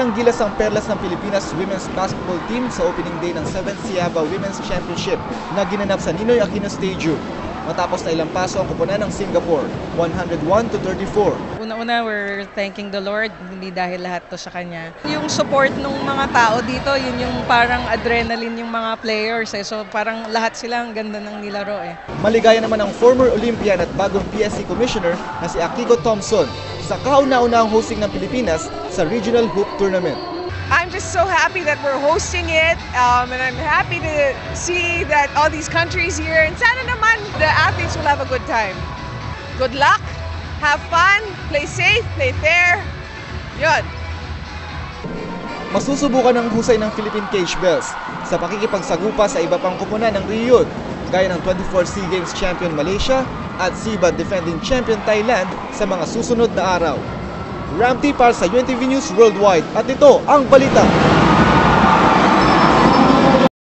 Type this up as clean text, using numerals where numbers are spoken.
Nakitang gilas ang perlas ng Pilipinas Women's Basketball Team sa opening day ng 7th Siaba Women's Championship na ginanap sa Ninoy Aquino Stadium. Matapos na ilang paso ang koponan ng Singapore, 101-34. Una-una, we're thanking the Lord, hindi dahil lahat to sa Kanya. Yung support ng mga tao dito, yun yung parang adrenaline yung mga players. So parang lahat sila ang ganda ng nilaro eh. Maligaya naman ang former Olympian at bagong PSC Commissioner na si Akiko Thompson sa kauna-unahang hosting ng Pilipinas sa Regional Hoop Tournament. I'm just so happy that we're hosting it, and I'm happy to see that all these countries here, and sana naman the athletes will have a good time. Good luck, have fun, play safe, play fair. Yun. Masusubukan ang husay ng Philippine Cage Bells sa pakikipagsagupa sa iba pang koponan ng Rio, gaya ng 24 SEA Games champion Malaysia at SEABA defending champion Thailand sa mga susunod na araw. Ramty para sa UNTV News Worldwide at ito ang balita.